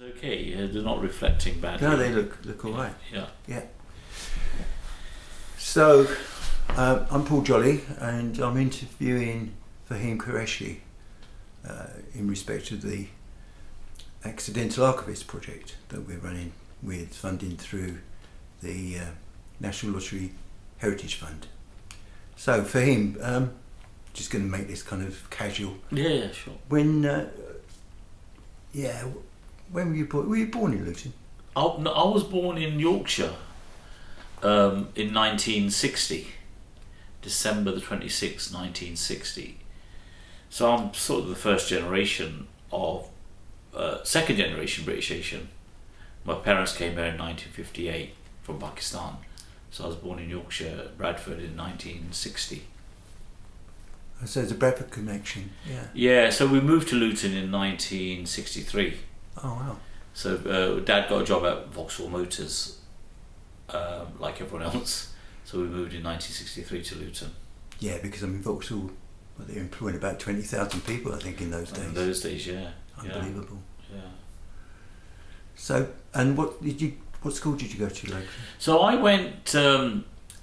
Okay, yeah, they're not reflecting badly. No, they look all right. Yeah. Yeah. So, I'm Paul Jolly, and I'm interviewing Fahim Qureshi in respect of the Accidental Archivist project that we're running with funding through the National Lottery Heritage Fund. So, Fahim, just going to make this kind of casual. Yeah, sure. When were you born? Were you born in Luton? I was born in Yorkshire in 1960, December the 26th, 1960. So I'm sort of the first generation of, second generation British Asian. My parents came here in 1958 from Pakistan. So I was born in Yorkshire, Bradford in 1960. So there's a Bradford connection. Yeah. Yeah, so we moved to Luton in 1963. Oh wow. So Dad got a job at Vauxhall Motors, like everyone else. So we moved in 1963 to Luton. Yeah, because I mean Vauxhall, they were employing about 20,000 people, I think, in those days. In those days, yeah. Unbelievable. Yeah. So, and what school did you go to locally? So I went,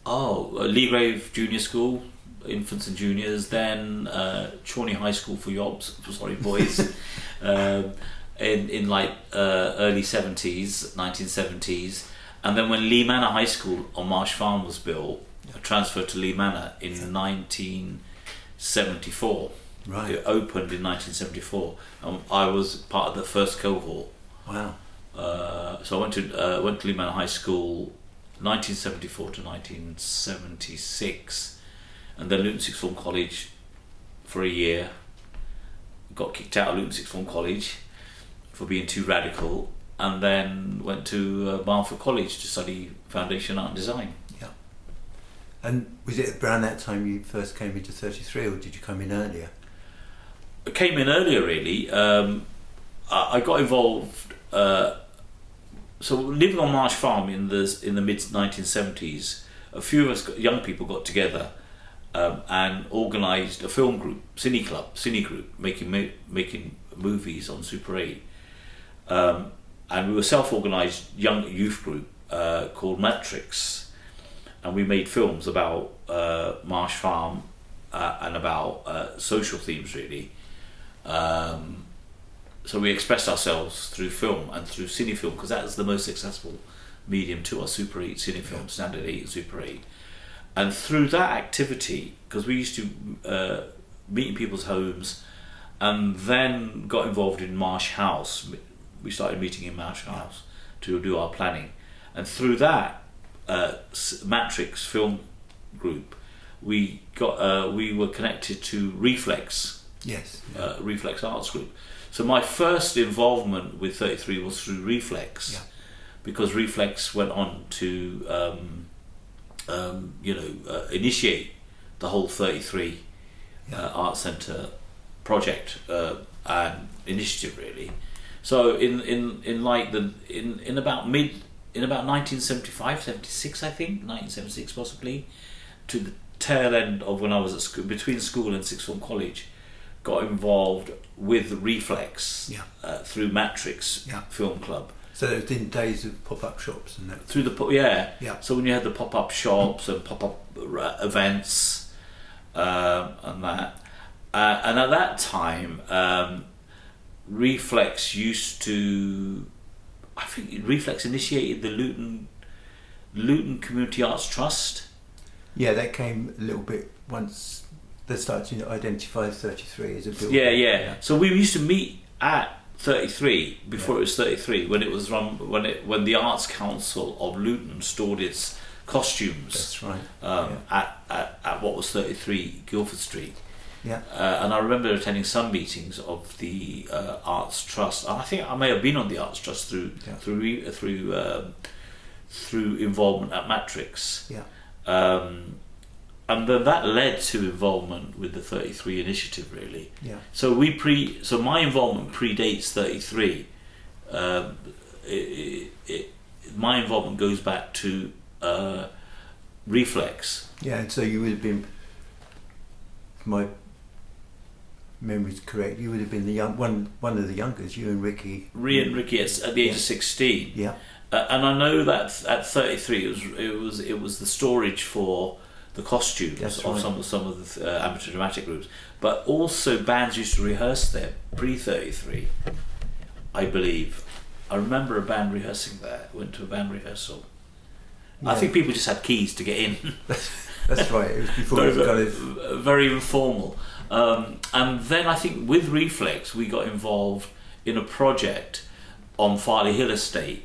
Leagrave Junior School, infants and juniors, then Chorney High School for yobs, sorry boys, in like early 70s, 1970s, and then when Lee Manor High School on Marsh Farm was built, I transferred to Lee Manor in 1974. Right. It opened in 1974. I was part of the first cohort. Wow. So I went to Lee Manor High School 1974 to 1976, and then Luton Sixth Form College for a year. Got kicked out of Luton Sixth Form College for being too radical, and then went to Barnford College to study Foundation Art and Design. Yeah. And was it around that time you first came into 33, or did you come in earlier? I came in earlier, really. I got involved. So living on Marsh Farm in the mid 1970s, a few of us young people got together and organised a film group, cine group, making movies on Super 8. And we were self-organised young youth group called Matrix, and we made films about Marsh Farm and about social themes, really. So we expressed ourselves through film and through cine film, because that is the most accessible medium to us, Super 8 cine film, Standard 8 and Super 8. And through that activity, because we used to meet in people's homes, and then got involved in Marsh House. We started meeting in Marsh House to do our planning, and through that Matrix film group, we were connected to Reflex. Yes. Reflex Arts Group. So my first involvement with 33 was through Reflex, because Reflex went on to initiate the whole 33 Art Centre project and initiative, really. So in about 1975, 76, I think 1976 possibly, to the tail end of when I was at school, between school and Sixth Form College, got involved with Reflex through Matrix Film Club. So it was in days of pop-up shops and that. Through the So when you had the pop-up shops and pop-up events and that, and at that time, Reflex used to. I think Reflex initiated the Luton Community Arts Trust. Yeah, that came a little bit once they started to identify 33 as a building. Yeah. So we used to meet at 33 before it was 33, when it was run, when the Arts Council of Luton stored its costumes. That's right. At what was 33 Guildford Street. Yeah. And I remember attending some meetings of the Arts Trust. And I think I may have been on the Arts Trust through involvement at Matrix. Yeah. And then that led to involvement with the 33 initiative, really. Yeah. So my involvement predates 33. My involvement goes back to Reflex. Yeah, and so you would have been, my memory's correct, you would have been the one of the youngest. You and Ricky. Ricky at the age of 16. Yeah. And I know that at 33, it was the storage for the costumes of some of the amateur dramatic groups, but also bands used to rehearse there pre-33, I believe. I remember a band rehearsing there. Went to a band rehearsal. Yeah. I think people just had keys to get in. That's right. It was before it was kind of very informal. And then I think with Reflex we got involved in a project on Farley Hill Estate,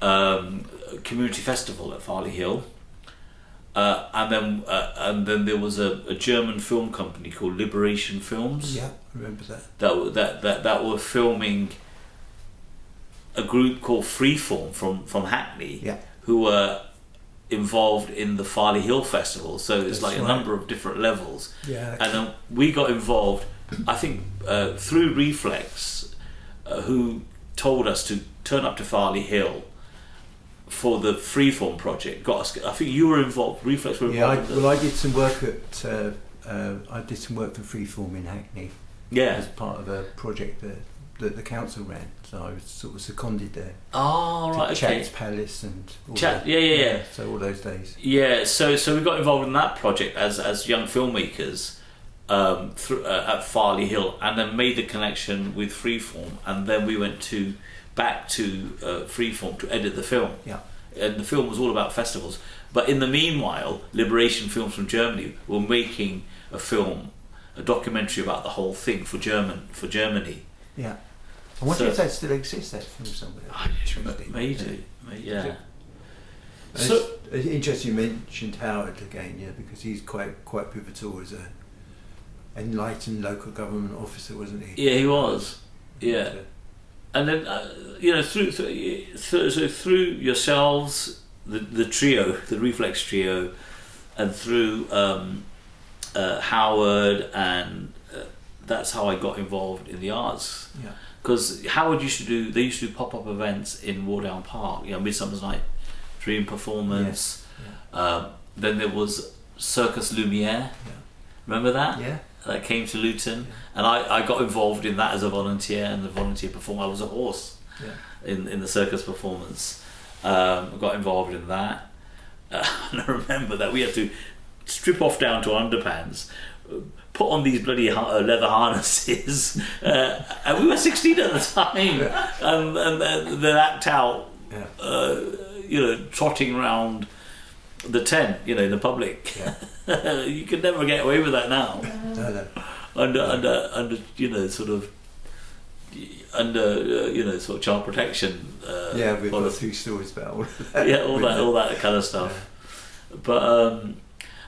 community festival at Farley Hill, and then there was a German film company called Liberation Films. Yeah, I remember that. That were filming a group called Freeform from Hackney. Yeah. Who were involved in the Farley Hill Festival, so it's like a number of different levels. Yeah, and we got involved, I think, through Reflex, who told us to turn up to Farley Hill for the Freeform project. Got us. I think you were involved. Reflex were involved. Yeah, I did some work at. I did some work for Freeform in Hackney. Yeah, as part of a project that the council ran. So I was sort of seconded there. Oh, right, okay. Chat's Palace and all yeah. So all those days. Yeah, so we got involved in that project as young filmmakers at Farley Hill, and then made the connection with Freeform, and then we went back to Freeform to edit the film. Yeah. And the film was all about festivals. But in the meanwhile, Liberation Films from Germany were making a documentary about the whole thing for Germany. Yeah. I wonder if that still exists, that film somewhere. May do. Yeah. So it's interesting you mentioned Howard again, because he's quite pivotal as a enlightened local government officer, wasn't he? Yeah, he was. Yeah. And then through yourselves, the trio, the Reflex trio, and through Howard, and that's how I got involved in the arts. Yeah. Because Howard used to do pop-up events in Wardown Park, Midsummer's Night Dream performance. Yeah. Then there was Circus Lumiere. Yeah. Remember that? Yeah. That came to Luton, and I got involved in that as a volunteer, and the volunteer performer. I was a horse in the circus performance. I got involved in that, and I remember that we had to strip off down to underpants, put on these bloody leather harnesses, and we were 16 at the time, and then act out, trotting around the tent, in the public. Yeah. You could never get away with that now. No. Under sort of child protection. We've got a few stories about all of that. Yeah, all that kind of stuff. Yeah. But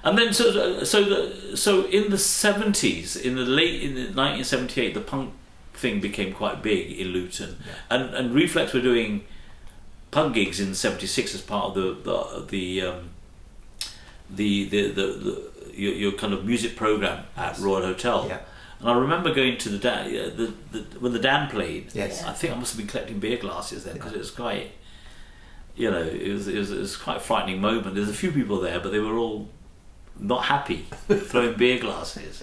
and then so in the 70s, in the 1978, the punk thing became quite big in Luton, and Reflex were doing punk gigs in '76 as part of your kind of music program at Royal Hotel. Yeah. And I remember going to when the Dan played. Yes. I think I must have been collecting beer glasses then, because it was quite, it was quite a frightening moment. There's a few people there, but they were all not happy throwing beer glasses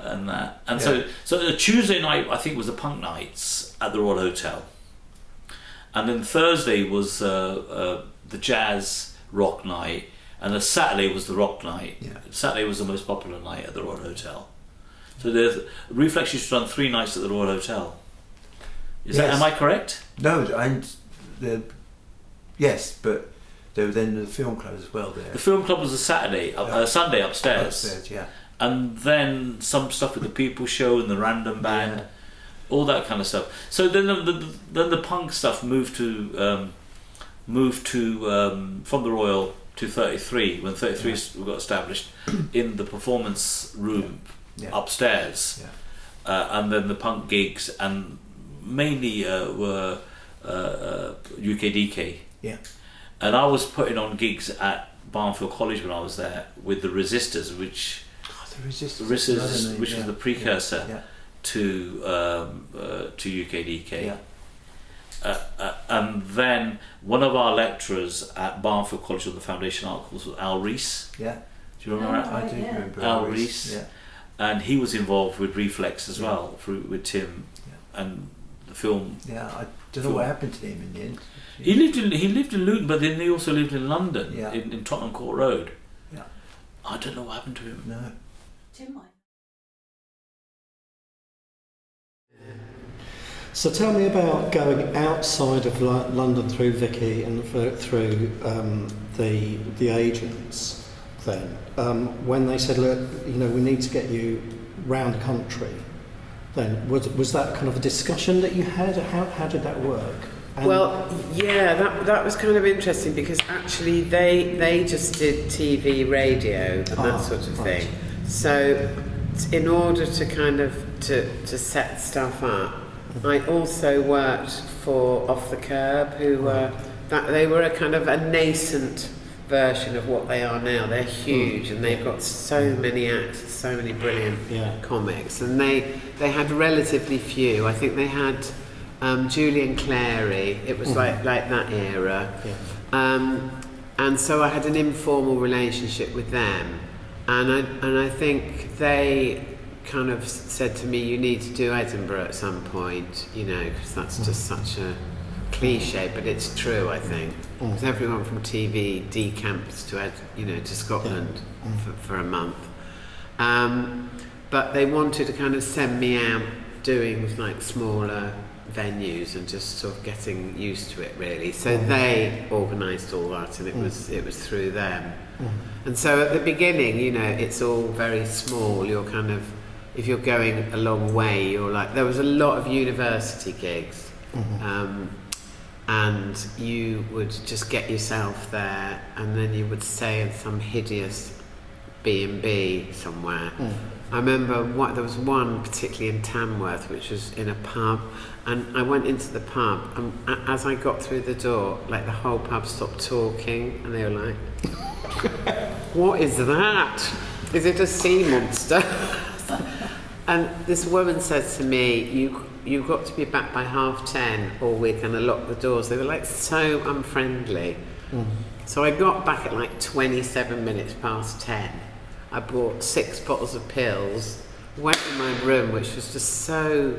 and that. And so the Tuesday night, I think, was the punk nights at the Royal Hotel, and then Thursday was the jazz rock night, and the Saturday was the rock night. Yeah. Saturday was the most popular night at the Royal Hotel. So the Reflex used to run 3 nights at the Royal Hotel. Am I correct? No, yes, but there were then the film club as well there. The film club was a Sunday upstairs. Upstairs, yeah. And then some stuff with the People Show and the Random Band, all that kind of stuff. So then the punk stuff moved to from the Royal to 33, when 33 got established in the performance room upstairs. Yeah. And then the punk gigs, and mainly were UKDK. Yeah. And I was putting on gigs at Barnfield College when I was there with the Resistors, which was the precursor to UKDK. Yeah. And then one of our lecturers at Barnfield College on the Foundation Art course was Al Rees. Yeah. Do you remember that? I do remember Al Rees. Yeah. and he was involved with Reflex as well, with Tim, and the film. Yeah, I don't know what happened to him in the end. He lived in Luton, but then he also lived in London, in Tottenham Court Road. Yeah, I don't know what happened to him. No. Tim might. So tell me about going outside of London through Vicky and through the agents. Then, when they said, "Look, we need to get you round the country," then was that kind of a discussion that you had? How did that work? And that was kind of interesting because actually they just did TV, radio, and that sort of thing. So in order to kind of to set stuff up, I also worked for Off the Curb, who were they were a kind of a nascent version of what they are now. They're huge and they've got so many acts, so many brilliant comics, and they had relatively few. I think they had Julian Clary. It was like that era, and so I had an informal relationship with them, and I think they kind of said to me, "You need to do Edinburgh at some point," because that's just such a cliche, but it's true, I think. Because everyone from TV decamps to Scotland for a month. But they wanted to kind of send me out doing like smaller venues and just sort of getting used to it, really. So they organised all that, and it was through them. And so at the beginning, it's all very small. You're kind of, if you're going a long way, you're like, there was a lot of university gigs, and you would just get yourself there, and then you would stay in some hideous B&B somewhere. I remember there was one particularly in Tamworth, which was in a pub, and I went into the pub, and as I got through the door, like the whole pub stopped talking, and they were like, "What is that? Is it a sea monster?" And this woman said to me, you've got to be back by 10:30 or we're going to lock the doors. They were like so unfriendly. So I got back at like 27 minutes past 10. I bought 6 bottles of pills, went in my room, which was just so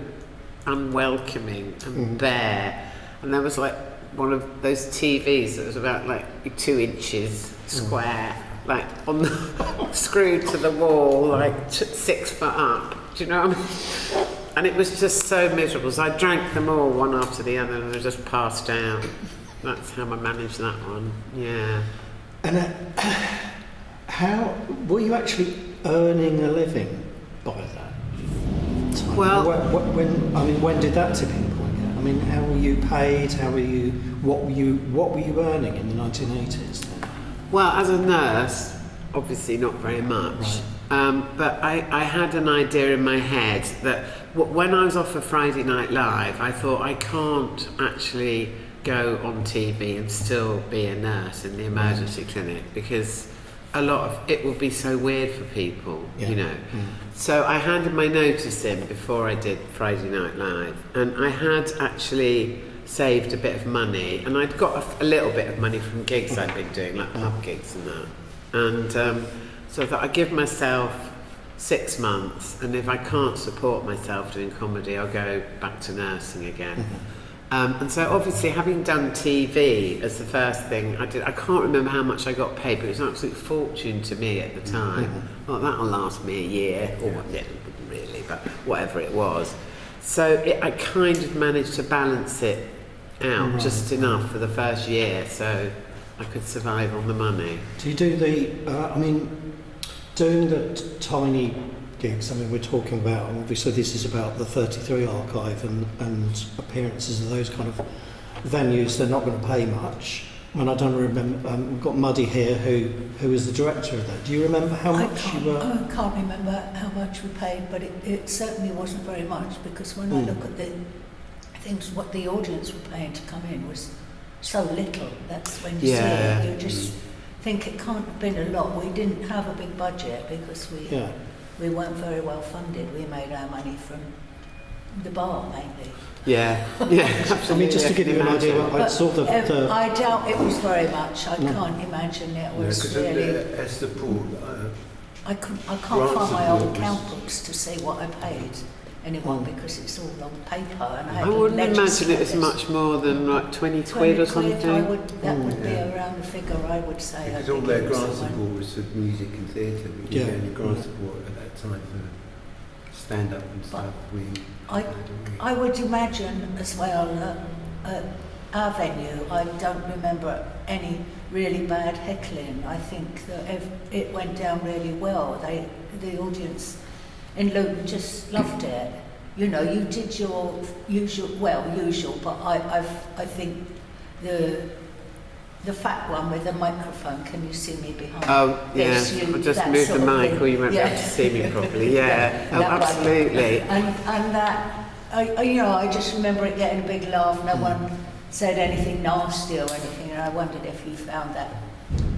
unwelcoming and bare. And there was like one of those TVs that was about like 2 inches square, like on the, screwed to the wall, like 6 foot up. Do you know what I mean? And it was just so miserable. So I drank them all one after the other, and I just passed out. That's how I managed that one. Yeah. And how were you actually earning a living by that time? Well, when did that tipping point hit? I mean, how were you paid? What were you earning in the 1980s then? Well, as a nurse, obviously not very much. Right. But I had an idea in my head that when I was off for Friday Night Live, I thought I can't actually go on TV and still be a nurse in the emergency clinic, because a lot of it would be so weird for people, So I handed my notice in before I did Friday Night Live, and I had actually saved a bit of money, and I'd got a little bit of money from gigs I'd been doing, like pub gigs and that, and so I thought I'd give myself 6 months, and if I can't support myself doing comedy, I'll go back to nursing again. And so obviously, having done TV as the first thing I did, I can't remember how much I got paid, but it was an absolute fortune to me at the time. Well, that'll last me a year, or it wouldn't really, but whatever it was. So I kind of managed to balance it out just enough for the first year, so I could survive on the money. Do you do doing the tiny gigs? I mean, we're talking about, obviously this is about the 33 archive and appearances of those kind of venues. They're not going to pay much. And I don't remember, we've got Muddy here who is the director of that. Do you remember how much you were? I can't remember how much we paid, but it certainly wasn't very much, because when I look at the things, what the audience were paying to come in was so little. That's when you see it, you just think it can't have been a lot. We didn't have a big budget because we weren't very well funded. We made our money from the bar mainly. Yeah, absolutely. I mean, just to give you an idea, I saw I doubt it was very much. I can't imagine it was really. Esther Paul, I can't Grant find my old support account books to see what I paid anyone because it's all on paper and I wouldn't imagine it was much more than like 20 quid or something. That would be around the figure I would say. Because all their grant support was for music and theatre. We didn't get any grant support at that time for stand-up and stuff. I would imagine as well our venue, I don't remember any really bad heckling. I think that it went down really well. The audience in Luton just loved it. You know, you did your usual, but I think the fat one with the microphone, can you see me behind? Oh, yeah, I'll just move the mic or you won't be able to see me properly. Yeah, oh, absolutely. And that, I just remember it getting a big laugh. No one said anything nasty or anything, and I wondered if you found that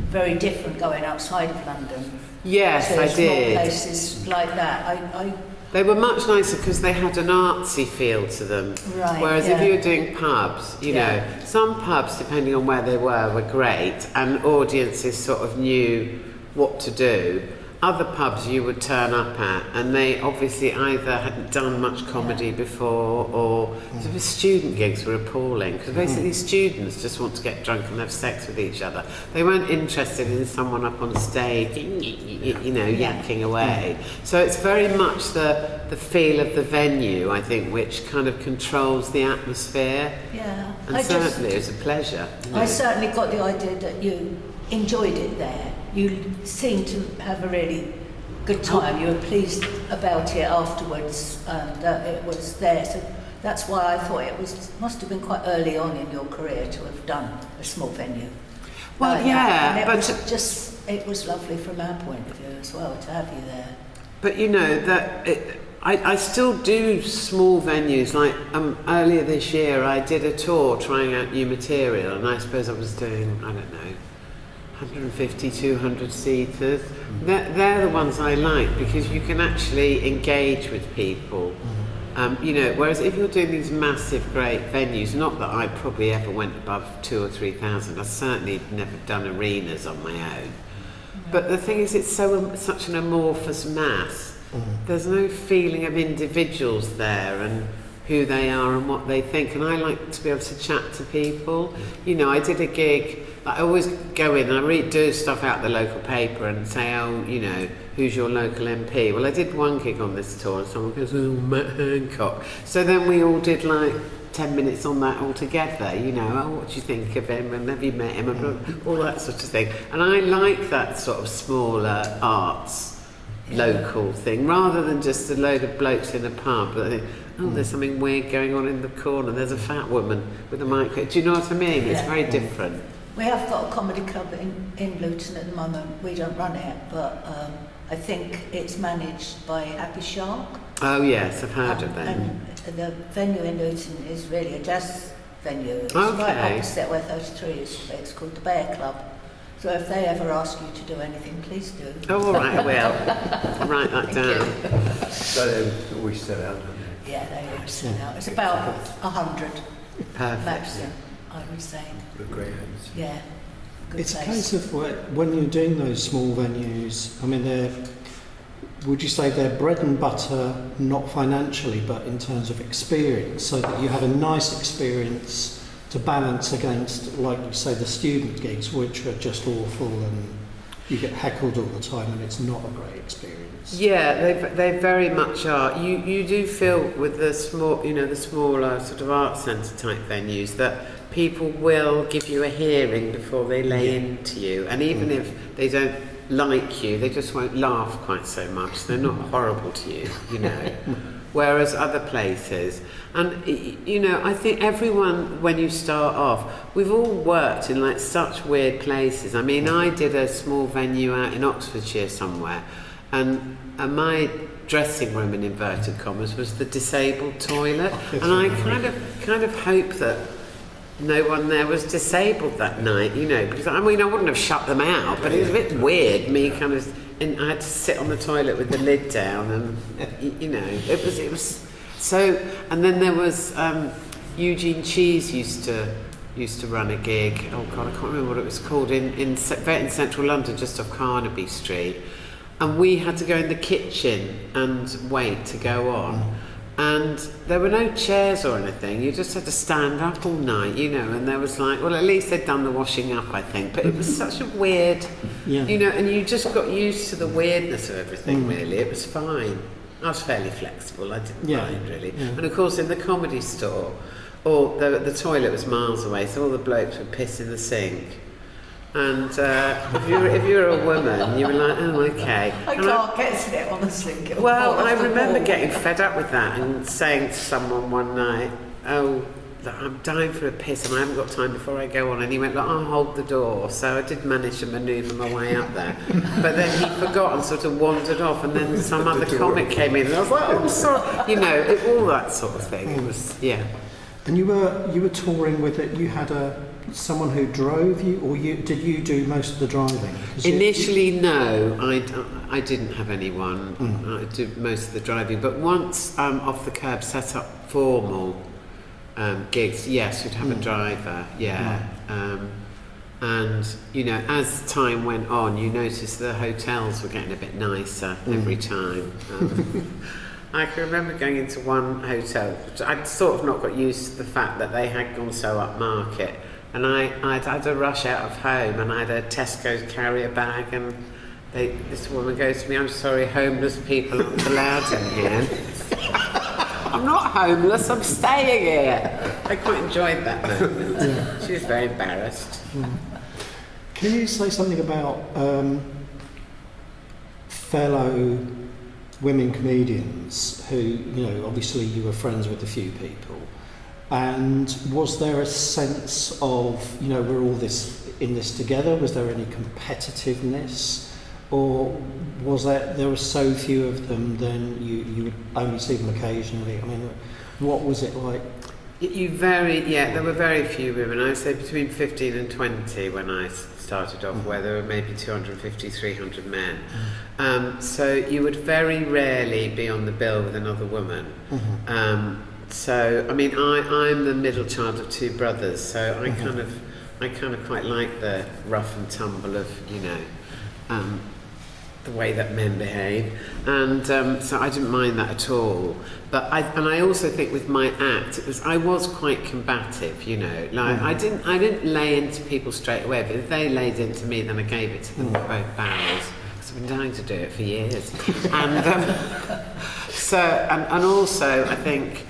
very different going outside of London. Yes, I did. Places like that. They were much nicer because they had an artsy feel to them. Right, whereas if you were doing pubs, you know, some pubs, depending on where they were great, and audiences sort of knew what to do. Other pubs you would turn up at, and they obviously either hadn't done much comedy before, or the student gigs were appalling because basically students just want to get drunk and have sex with each other. They weren't interested in someone up on stage, yakking away. So it's very much the feel of the venue, I think, which kind of controls the atmosphere. Yeah, and certainly it was a pleasure. I certainly got the idea that you enjoyed it there. You seemed to have a really good time. You were pleased about it afterwards, and it was there. So that's why I thought must have been quite early on in your career to have done a small venue. Well, it was lovely from our point of view as well to have you there. But you know that I still do small venues. Like earlier this year, I did a tour trying out new material, and I suppose I was doing 150, 200 seaters. They're the ones I like because you can actually engage with people. Whereas if you're doing these massive, great venues, not that I probably ever went above 2,000 or 3,000. I've certainly never done arenas on my own. But the thing is, it's such an amorphous mass. There's no feeling of individuals there and who they are and what they think. And I like to be able to chat to people. You know, I did a gig. I always go in and I do stuff out the local paper and say, who's your local MP? Well, I did one gig on this tour and someone goes, Matt Hancock. So then we all did like 10 minutes on that all together, what do you think of him and have you met him and all that sort of thing. And I like that sort of smaller arts, local thing, rather than just a load of blokes in a pub. But I think, there's something weird going on in the corner. There's a fat woman with a mic. Do you know what I mean? It's very different. We have got a comedy club in Luton at the moment. We don't run it, but I think it's managed by Happy Shark. Oh yes, I've heard of them. And the venue in Luton is really a jazz venue. It's okay. Right opposite where 33 is. It's called the Bear Club. So if they ever ask you to do anything, please do. Oh, all right, I will. I'll write that down. So they always sell out, don't they? Yeah, they always sell out. It's about 100 Perfect. maximum, I would say. Good great hands. Yeah. Good It's place. a case of when you're doing those small venues, I mean, would you say they're bread and butter, not financially, but in terms of experience, so that you have a nice experience to balance against, like you say, the student gigs, which are just awful and you get heckled all the time and it's not a great experience? Yeah, they very much are. You do feel with the smaller sort of art centre type venues that people will give you a hearing before they lay into you, and even if they don't like you, they just won't laugh quite so much. They're not horrible to you, Whereas other places, and I think everyone, when you start off, we've all worked in like such weird places. I mean, I did a small venue out in Oxfordshire somewhere, and my dressing room, in inverted commas, was the disabled toilet, and I kind of hope that no one there was disabled that night, because I wouldn't have shut them out, but it was a bit weird, me kind of. And I had to sit on the toilet with the lid down, and it was so. And then there was Eugene Cheese used to run a gig. Oh God, I can't remember what it was called in central London, just off Carnaby Street. and we had to go in the kitchen and wait to go on. And there were no chairs or anything, you just had to stand up all night, you know, and there was like, well, at least they'd done the washing up, I think, but it was such a weird, you know, and you just got used to the weirdness of everything, really. It was fine. I was fairly flexible, I didn't mind, really. And of course, in the Comedy Store, the toilet was miles away, so all the blokes would piss in the sink. And if you were a woman, you were like, oh, okay. I can't get to it on the sink. Well, I remember getting fed up with that and saying to someone one night, oh, I'm dying for a piss and I haven't got time before I go on. And he went, like, I'll hold the door. So I did manage to manoeuvre my way up there. But then he forgot and sort of wandered off, and then some other comic came in and I was like, oh, sorry. You know, all that sort of thing. It was, And you were touring with it, you had someone who drove you, or did you do most of the driving? Initially, no, I didn't have anyone. I did most of the driving, but once Off the Curb set up formal gigs, yes, we'd have a driver, and you know, as time went on, you noticed the hotels were getting a bit nicer every time. I can remember going into one hotel, I'd sort of not got used to the fact that they had gone so upmarket. And I'd had a rush out of home, and I had a Tesco's carrier bag, and this woman goes to me, I'm sorry, homeless people aren't allowed in here. I'm not homeless, I'm staying here. I quite enjoyed that moment. She was very embarrassed. Can you say something about fellow women comedians who, you know, obviously you were friends with a few people, and was there a sense of, you know, we're all in this together? Was there any competitiveness, or was there were so few of them then you would only see them occasionally? I mean, what was it like? There were very few women. I'd say between 15 and 20 when I started off, where there were maybe 250, 300 men. So you would very rarely be on the bill with another woman. So, I mean, I'm the middle child of two brothers, so I kind of quite like the rough and tumble of, you know, the way that men behave, and so I didn't mind that at all. But I also think with my act, I was quite combative, you know. Like I didn't lay into people straight away, but if they laid into me, then I gave it to them with both barrels. Because I've been dying to do it for years, and also I think,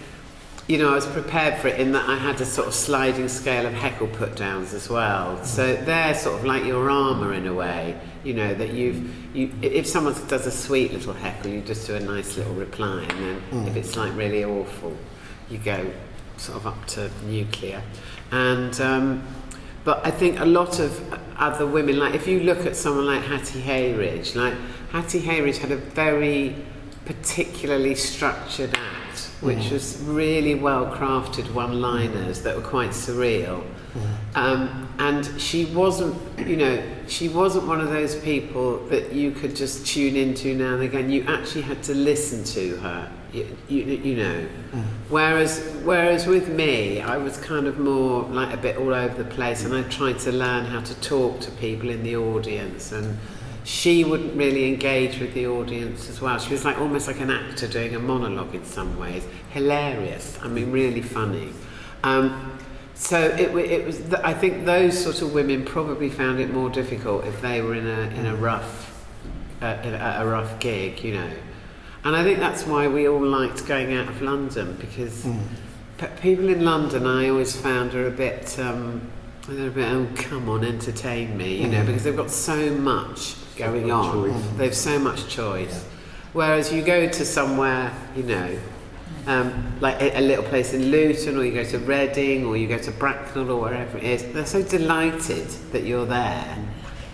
you know, I was prepared for it in that I had a sort of sliding scale of heckle put-downs as well. So they're sort of like your armour in a way, you know, that if someone does a sweet little heckle, you just do a nice little reply, and then if it's like really awful, you go sort of up to nuclear. And but I think a lot of other women, like if you look at someone like Hattie Hayridge, had a very particularly structured act, which was really well crafted one-liners that were quite surreal. And she wasn't one of those people that you could just tune into now and again. You actually had to listen to her, you know. Whereas with me, I was kind of more like a bit all over the place, and I tried to learn how to talk to people in the audience, and she wouldn't really engage with the audience as well. She was like almost like an actor doing a monologue in some ways. Hilarious. I mean, really funny. So it was. I think those sort of women probably found it more difficult if they were in a rough gig, you know. And I think that's why we all liked going out of London, because people in London, I always found are a bit. They're a bit, oh, come on, entertain me, you know, because they've got so much going on. They've so much choice. Whereas you go to somewhere, you know, like a little place in Luton, or you go to Reading, or you go to Bracknell, or wherever it is, they're so delighted that you're there.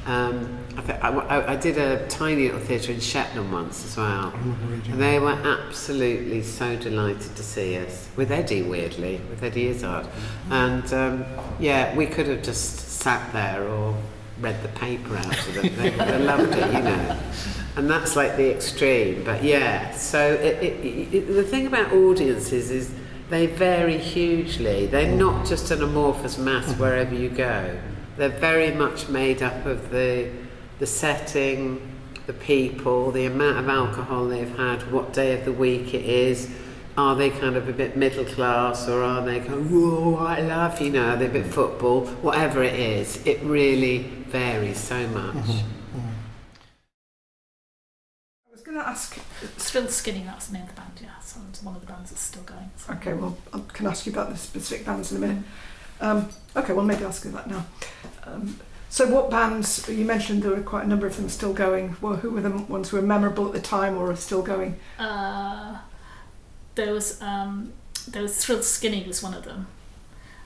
I did a tiny little theatre in Shetland once as well, and they were absolutely so delighted to see us, with Eddie Izzard. And we could have just sat there or read the paper out to them. They loved it, you know. And that's like the extreme. But yeah, so the thing about audiences is they vary hugely. They're not just an amorphous mass wherever you go. They're very much made up of the setting, the people, the amount of alcohol they've had, what day of the week it is. Are they kind of a bit middle class, or are they kind of, whoa, I love, you know, are they a bit football? Whatever it is, it really varies so much. Mm-hmm. I was going to ask. Still Skinny, that's the name of the band, yeah. So it's one of the bands that's still going. So. Okay, well, I can ask you about the specific bands in a minute. Okay, well, maybe I'll ask you that now. So what bands, you mentioned there were quite a number of them still going. Well, who were the ones who were memorable at the time or are still going? There was Thrill Skinny was one of them,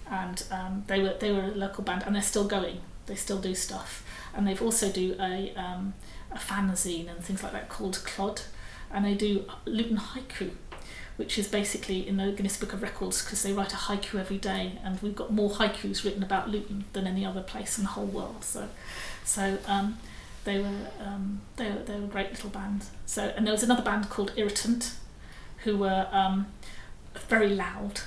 and they were a local band, and they're still going. They still do stuff, and they've also do a fanzine and things like that called Clod, and they do Luton Haiku, which is basically in the Guinness Book of Records because they write a haiku every day, and we've got more haikus written about Luton than any other place in the whole world. So they were a great little band. So, and there was another band called Irritant, who were very loud,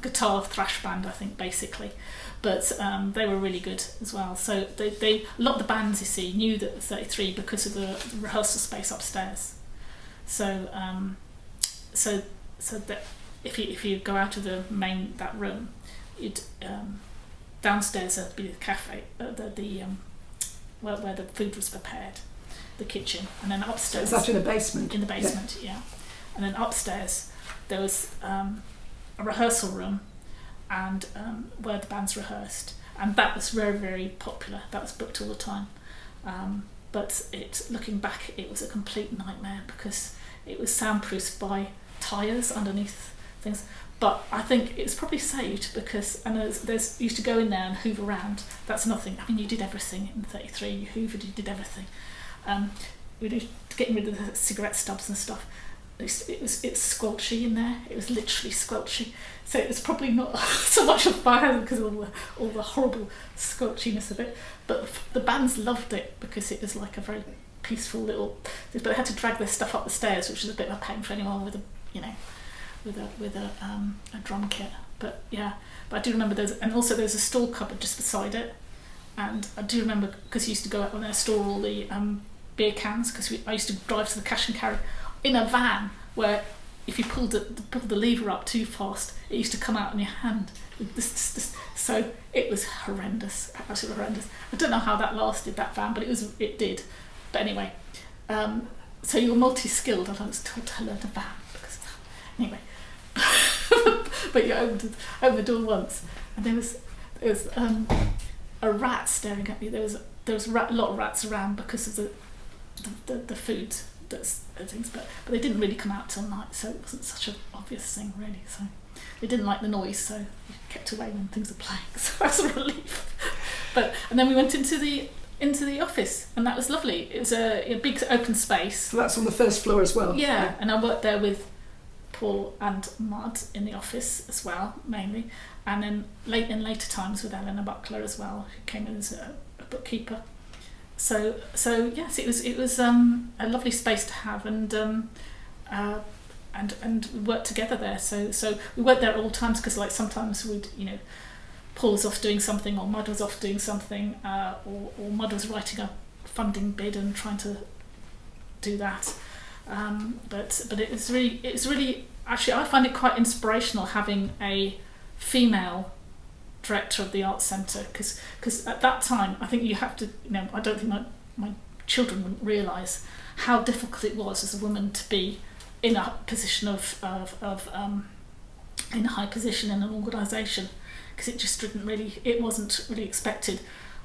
guitar thrash band, I think, basically, but they were really good as well. So they a lot of the bands, you see, knew that 33 because of the rehearsal space upstairs. So that if you go out of that room, you'd downstairs there'd be the cafe, where the food was prepared, the kitchen, and then upstairs. Is that in a basement? In the basement, yeah. And then upstairs there was a rehearsal room, and where the bands rehearsed, and that was very, very popular. That was booked all the time. But looking back, it was a complete nightmare because it was soundproofed by tyres underneath things. But I think it's probably saved because, and there's used to go in there and hoover around. That's nothing. I mean, you did everything in 33. You hoovered, you did everything. We did getting rid of the cigarette stubs and stuff. It's squelchy in there. It was literally squelchy. So it was probably not so much a fire because of all the horrible squelchiness of it. But the bands loved it because it was like a very peaceful little. But they had to drag their stuff up the stairs, which was a bit of a pain for anyone with a drum kit. But yeah, but I do remember there's a store cupboard just beside it, and I do remember because I used to go out when they store all the beer cans because I used to drive to the cash and carry in a van where if you pulled the lever up too fast, it used to come out in your hand. So it was horrendous, absolutely horrendous. I don't know how that lasted, that van, but it did. But anyway, so you were multi-skilled, and I was told to learn a van because of that. Anyway, but you opened the door once, and there was a rat staring at me. There was a lot of rats around because of the food. Things, but they didn't really come out till night, so it wasn't such an obvious thing really. So they didn't like the noise, so we kept away when things were playing. So that's a relief. And then we went into the office, and that was lovely. It was a big open space. So that's on the first floor as well. Yeah, and I worked there with Paul and Mud in the office as well, mainly, and then in later times with Eleanor Buckler as well, who came in as a bookkeeper. So yes, it was a lovely space to have, and we worked together there. So we worked there at all times because like sometimes we'd Paul was off doing something, or Mud was off doing something, or Mud was writing a funding bid and trying to do that. But it's really actually I find it quite inspirational having a female director of the Arts Centre because at that time I think you have to I don't think my children wouldn't realise how difficult it was as a woman to be in a position of in a high position in an organisation because it wasn't really expected.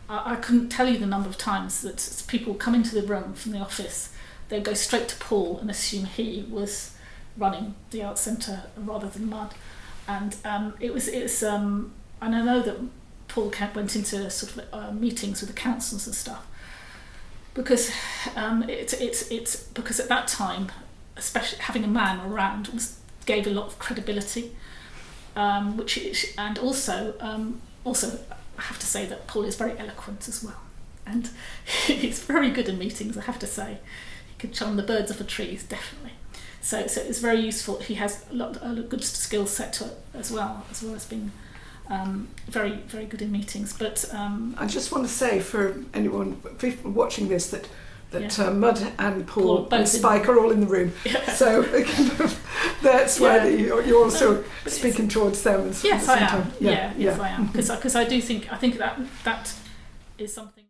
I couldn't tell you the number of times that people come into the room from the office, they'd go straight to Paul and assume he was running the Arts Centre rather than Mud, and it's and I know that Paul went into sort of meetings with the councils and stuff because it's because at that time, especially having a man around gave a lot of credibility, and also I have to say that Paul is very eloquent as well, and he's very good in meetings. I have to say, he could charm the birds off the trees definitely. So it's very useful. He has a good skill set to it as well as being Very, very good in meetings. But I just want to say for anyone watching this that Yeah. Mud and Paul both and Spike are all in the room. Yeah. So that's why Yeah. you're also But speaking towards them. yes, I am. Yeah, Yes, I am. Because I think that is something.